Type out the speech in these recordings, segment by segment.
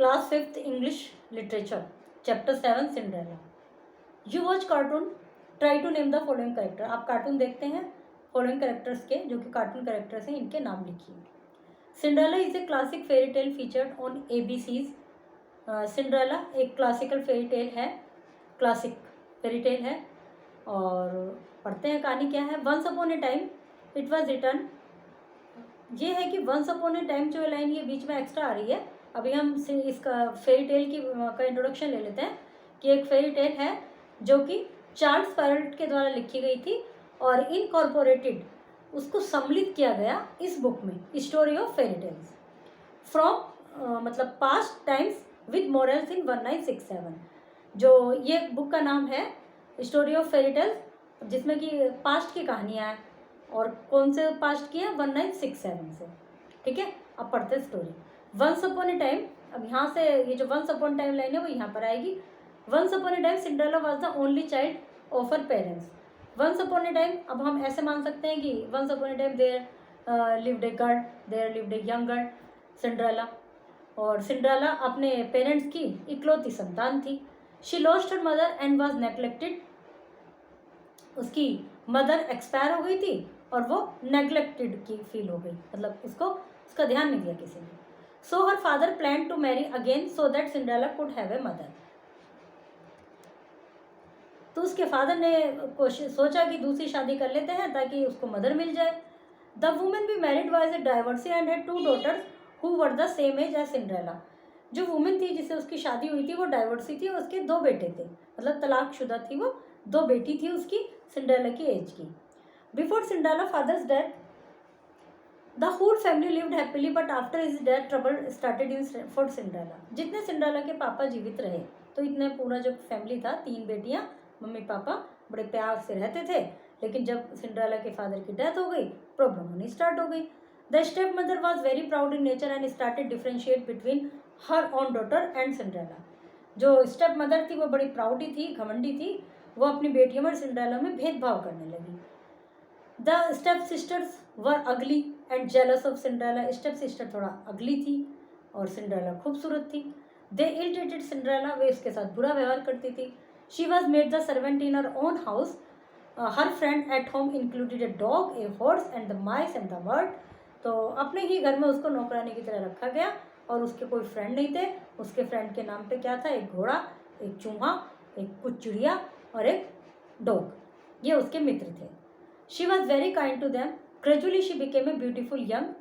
Class 5th English literature, chapter 7 Cinderella. You watch cartoon, try to name the following character. आप cartoon देखते हैं, following characters के जो कि कार्टून कैरेक्टर्स हैं इनके नाम लिखिए। Cinderella is a classic fairy tale featured on ABCs। Cinderella एक क्लासिकल फेरी टेल है, क्लासिक फेरी टेल है। और पढ़ते हैं कहानी क्या है। Once upon a time it was return. ये है कि वंस अपॉन ए टाइम, जो लाइन ये बीच में एक्स्ट्रा आ रही है, अभी हम इसका फेरी टेल की का इंट्रोडक्शन ले लेते हैं कि एक फेरी टेल है जो कि चार्ल्स पैरेंट के द्वारा लिखी गई थी और इनकॉर्पोरेटेड, उसको सम्मिलित किया गया इस बुक में, story of fairy tales from मतलब past times with morals in 1967। जो ये बुक का नाम है स्टोरी ऑफ फेरी टेल्स, जिसमें कि पास्ट की कहानियाँ हैं। और कौन से पास्ट की है? 1967 से। ठीक है, अब पढ़ते हैं story. Once upon a time, अब यहाँ से ये जो वंस अपॉन टाइम लाइन है वो यहाँ पर आएगी। Once upon a time Cinderella was the only child of her parents. Once upon a time, अब हम ऐसे मान सकते हैं कि once upon a time there lived a girl, there lived a young girl Cinderella. और सिंड्रेला अपने parents की इकलौती संतान थी। She lost her mother and was neglected. उसकी मदर एक्सपायर हो गई थी और वो नेग्लेक्टेड की फील हो गई, मतलब उसका ध्यान नहीं दिया किसी ने। So her father plan to marry again so that Cinderella could have a mother. तो उसके फादर ने कोशिश सोचा कि दूसरी शादी कर लेते हैं ताकि उसको मदर मिल जाए। The women be married was a divorcee and had 2 daughters who were the same age as Cinderella. जो वुमेन थी जिससे उसकी शादी हुई थी वो डाइवर्सी थी और उसके 2 बेटे थे, मतलब तलाकशुदा थी वो। 2 बेटी थी उसकी सिंड्रेला की एज की। Before Cinderella father's death the whole family lived happily but after his death trouble started in for Cinderella. जितने सिंड्रेला के पापा जीवित रहे तो इतने पूरा जो फैमिली था, 3 बेटियां, मम्मी पापा बड़े प्यार से रहते थे। लेकिन जब सिंड्रेला के फादर की डेथ हो गई, प्रॉब्लम होनी स्टार्ट हो गई। The step mother was very proud in nature and started differentiate between her own daughter and Cinderella. जो स्टेप मदर थी वो बड़ी प्राउडी थी, घमंडी थी। वो अपनी बेटियों में सिंड्रेला में भेदभाव करने लगी। द स्टेप सिस्टर्स वर अगली and jealous of Cinderella. Step sister थोड़ा अगली थी और सिंड्रेला खूबसूरत थी। दे इल ट्रीटेड सिंड्रेला, वे उसके साथ बुरा व्यवहार करती थी। She was made the servant in her own house. Her friend at home included a dog, a horse and the mice and the bird. तो अपने ही घर में उसको नौकरानी की तरह रखा गया और उसके कोई फ्रेंड नहीं थे। उसके फ्रेंड के नाम पे क्या था? एक घोड़ा, एक चूहा, एक कुछ चिड़िया और एक डॉग, ये उसके मित्र थे। She was very kind to them. Gradually she became a beautiful young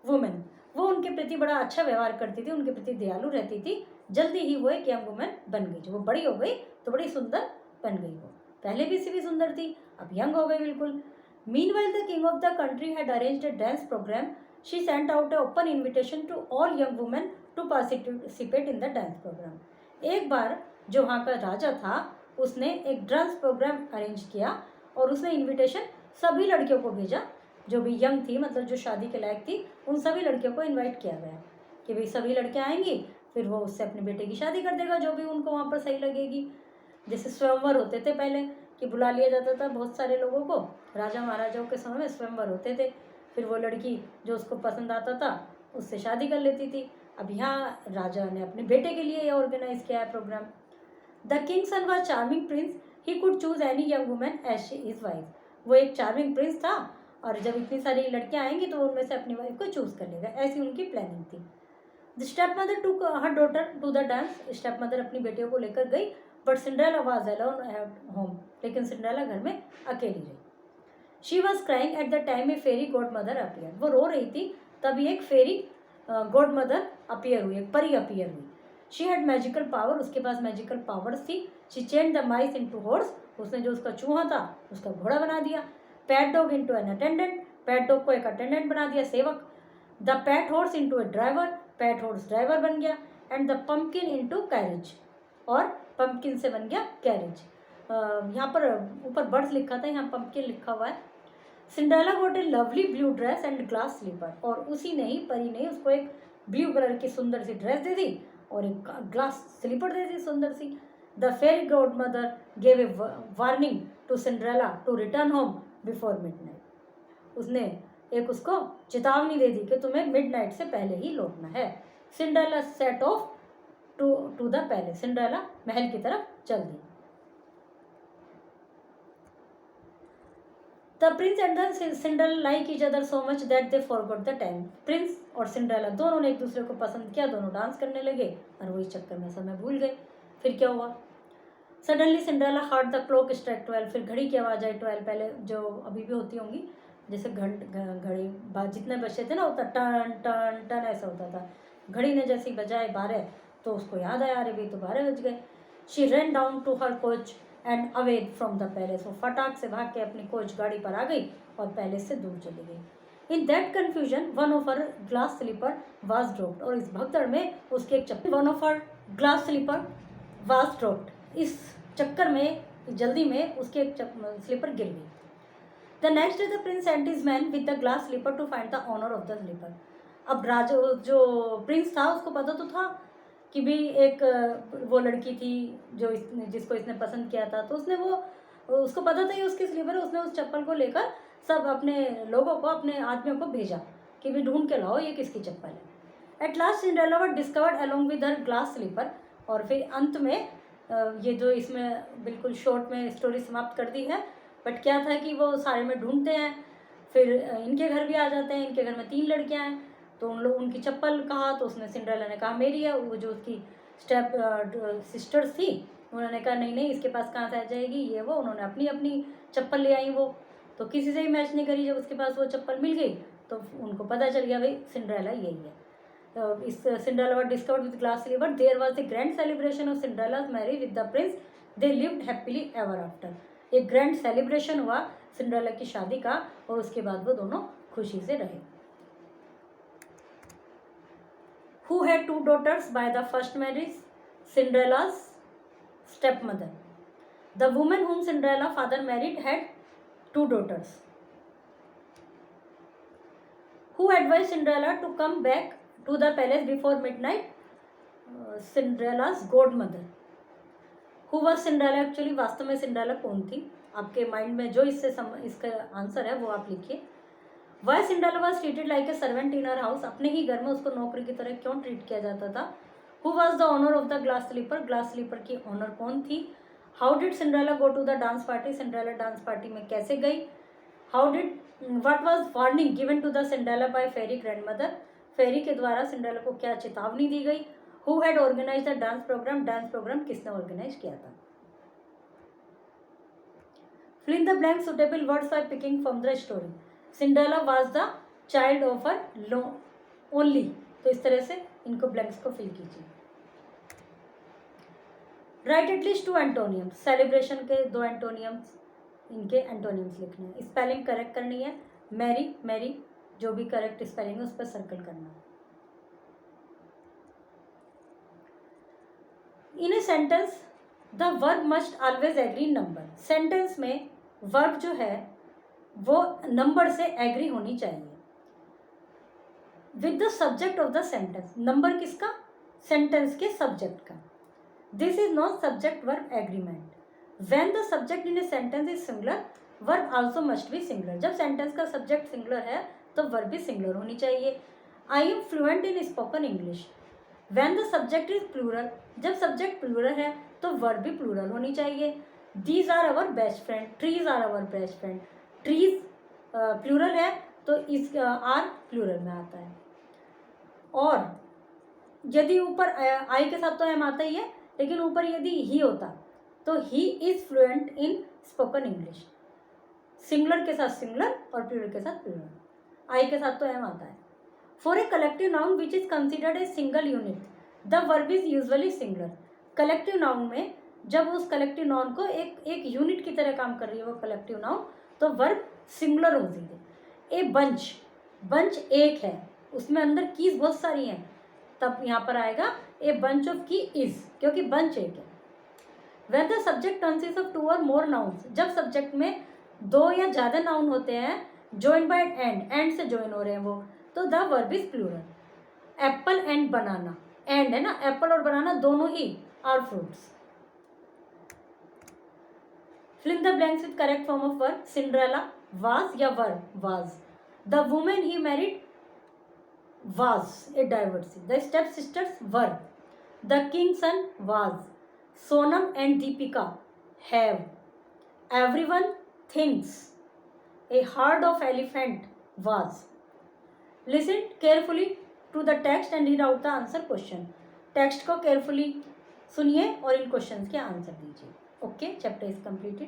women. वो उनके प्रति बड़ा अच्छा व्यवहार करती थी, उनके प्रति दयालु रहती थी। जल्दी ही वो एक यंग वुमेन बन गई। जब वो बड़ी हो गई तो बड़ी सुंदर बन गई। वो पहले भी से भी सुंदर थी, अब यंग हो गई बिल्कुल। Meanwhile the king of the country had arranged a dance programme. She sent out a open invitation to all young women to participate in the dance programme. एक बार जो वहाँ का राजा था उसने एक डांस प्रोग्राम अरेंज किया और उसने इन्विटेशन सभी लड़कियों को भेजा जो भी यंग थी, मतलब जो शादी के लायक थी। उन सभी लड़कियों को इनवाइट किया गया कि भाई सभी लड़कियां आएंगी, फिर वो उससे अपने बेटे की शादी कर देगा जो भी उनको वहाँ पर सही लगेगी। जैसे स्वयंवर होते थे पहले कि बुला लिया जाता था बहुत सारे लोगों को, राजा महाराजाओं के समय में स्वयंवर होते थे। फिर वो लड़की जो उसको पसंद आता था उससे शादी कर लेती थी। अब यहाँ राजा ने अपने बेटे के लिए ऑर्गेनाइज किया है programme. The king son was charming prince, he could choose any young women as she is wife. वो एक चार्मिंग प्रिंस था और जब इतनी सारी लड़कियां आएंगी तो उनमें से अपनी वाइफ को चूज कर लेगा, ऐसी उनकी प्लानिंग थी। The stepmother to her daughter to the dance. Stepmother अपनी बेटियों को लेकर गई but Cinderella was alone at home. लेकिन सिंड्रेला घर में अकेली रही। She was crying at the time a fairy godmother appear. वो रो रही थी तभी एक फेरी गॉड मदर अपीयर हुई, एक परी अपीयर हुई। शी हैड मैजिकल पावर, उसके पास मैजिकल पावर्स थी। She change the mice into horse, उसने जो उसका चूहा था उसका घोड़ा बना दिया। Pet dog into an attendant, pet dog को एक अटेंडेंट बना दिया, सेवक। The pet horse into a driver, pet horse driver बन गया। And the pumpkin into carriage, और पम्पकिन से बन गया कैरेज। यहाँ पर ऊपर बर्ड्स लिखा था, यहाँ पम्पकिन लिखा हुआ है। Cinderella got a lovely blue dress and glass slipper, और उसी ने ही परी ने उसको एक ब्लू कलर की सुंदर सी ड्रेस दे दी और एक ग्लास स्लीपर दे दी सुंदर सी। The fairy godmother gave a warning to Cinderella to return home before midnight. उसने एक उसको चेतावनी दे दी कि तुम्हें मिडनाइट से पहले ही लौटना है। Cinderella set off to the palace, Cinderella महल की तरफ चल दी। The prince and the Cinderella like each other so much that they forgot the time. Prince और सिंड्रेला दोनों ने एक दूसरे को पसंद किया, दोनों डांस करने लगे और वो इस चक्कर में समय भूल गए। फिर क्या हुआ, suddenly Cinderella hard the clock strike 12, फिर घड़ी की आवाज़ आई 12, पहले जो अभी भी होती होंगी, जैसे घड़ी जितने बजे थे ना होता टन टन टन ऐसा होता था। घड़ी ने जैसे ही बजाए 12 तो उसको याद आया, अरे भाई तो 12 बज गए। She run down to her coach and away from the palace, वो फटाक से भाग के अपनी कोच गाड़ी पर आ गई और पैलेस से दूर चली गई। In that confusion one of her glass slipper was dropped, और इस भगदड़ में उसके एक चप्पल, one of her glass slipper was dropped, इस चक्कर में जल्दी में उसके एक स्लीपर गिर गई। The next day the prince sent his man with the glass slipper to find the owner of the slipper. अब राजा जो प्रिंस था उसको पता तो था कि भी एक वो लड़की थी जो जिसको इसने पसंद किया था, तो उसने उसको पता था ये उसकी स्लीपर है, उसने उस चप्पल को लेकर सब अपने लोगों को, अपने आदमियों को भेजा कि भी ढूंढ के लाओ ये किसकी चप्पल है। At last Cinderella was discovered along with her glass slipper, और फिर अंत में ये जो इसमें बिल्कुल शॉर्ट में स्टोरी समाप्त कर दी है, बट क्या था कि वो सारे में ढूंढते हैं, फिर इनके घर भी आ जाते हैं, इनके घर में 3 लड़कियां हैं, तो उनकी चप्पल कहा तो उसने सिंड्रेला ने कहा मेरी है, वो जो उसकी स्टेप सिस्टर्स थी उन्होंने कहा नहीं नहीं इसके पास कहाँ से आ जाएगी ये वो, उन्होंने अपनी अपनी चप्पल ले आई, वो तो किसी से ही मैच नहीं करी, जब उसके पास वो चप्पल मिल गई तो उनको पता चल गया भाई सिंड्रेला यही है। तो इस Cinderella was discovered with glass slipper, there was a grand celebration of Cinderella's marriage with the prince, they lived happily ever after. एक ग्रैंड सेलिब्रेशन हुआ सिंड्रेला की शादी का और उसके बाद वो दोनों खुशी से रहे। Who had 2 daughters by the first marriage? Cinderella's stepmother. The woman whom Cinderella's father married had 2 daughters. Who advised Cinderella to come back to the palace before midnight? Cinderella's godmother. Who was Cinderella actually? वास्तव में Cinderella कौन थी? आपके mind में जो इसका answer है वो आप लिखिए। Why Cinderella was treated like a servant in her house, अपने ही घर में उसको नौकरी की तरह क्यों ट्रीट किया जाता था। Who was the owner of the glass slipper, glass slipper की ऑनर कौन थी। How did Cinderella go to the dance party, Cinderella dance party में कैसे गई। How did what was warning given to the Cinderella by fairy grandmother, fairy के द्वारा Cinderella को क्या चेतावनी दी गई। Who had organise the dance programme किसने ऑर्गेनाइज किया था। Fill in the blank suitable words bye picking from the story. Cinderella was the child of her only, तो इस तरह से इनको ब्लैंक्स को फिल कीजिए। राइट एटलीस्ट 2 एंटोनियम्स, सेलिब्रेशन के 2 एंटोनियम्स, इनके एंटोनियम्स लिखने हैं। स्पेलिंग करेक्ट करनी है, मैरी मैरी जो भी करेक्ट स्पेलिंग है उस पर सर्कल करना है। In a sentence the verb must always agree number, sentence में वर्ब जो है वो नंबर से एग्री होनी चाहिए। With the subject of the sentence, number किसका, सेंटेंस के सब्जेक्ट का। This is not subject verb agreement. When the subject in a sentence is singular verb also must be singular, जब सेंटेंस का subject singular है तो verb भी singular होनी चाहिए। I am fluent in spoken English. When the subject is plural, जब subject plural है तो वर्ब भी प्लूरल होनी चाहिए। These are our best friend, trees are our best friend, trees plural है तो इस आर प्लूरल में आता है। और यदि ऊपर आई के साथ तो एम आता ही है, लेकिन ऊपर यदि ही होता तो he is fluent in spoken English, singular के साथ सिंगुलर और प्लूरल के साथ प्लूरल, आई के साथ तो एम आता है। For a collective noun which is considered a single unit the verb is usually singular. Collective noun में जब उस कलेक्टिव नाउन को एक यूनिट की तरह काम कर रही है वो कलेक्टिव नाउन, तो वर्ब सिंगुलर होती है। ए बंच, बंच एक है, उसमें अंदर कीज बहुत सारी हैं, तब यहाँ पर आएगा ए बंच ऑफ की इज, क्योंकि बंच एक है। When the subject consist of 2 और मोर नाउन्स, जब सब्जेक्ट में 2 या ज़्यादा नाउन होते हैं जॉइन बाय एंड से जॉइन हो रहे हैं वो, तो the verb is plural. Apple and banana, and है ना, एप्पल और बनाना दोनों ही are fruits. Fill in the blanks with correct form of verb। Cinderella was या verb was। The woman he married was a divorcee. The stepsisters were. The king's son was. Sonam and Deepika have. Everyone thinks. A herd of elephant was. Listen carefully to the text and read out the answer question. Text को carefully सुनिए और इन questions के answer दीजिए. Okay, chapter is completed.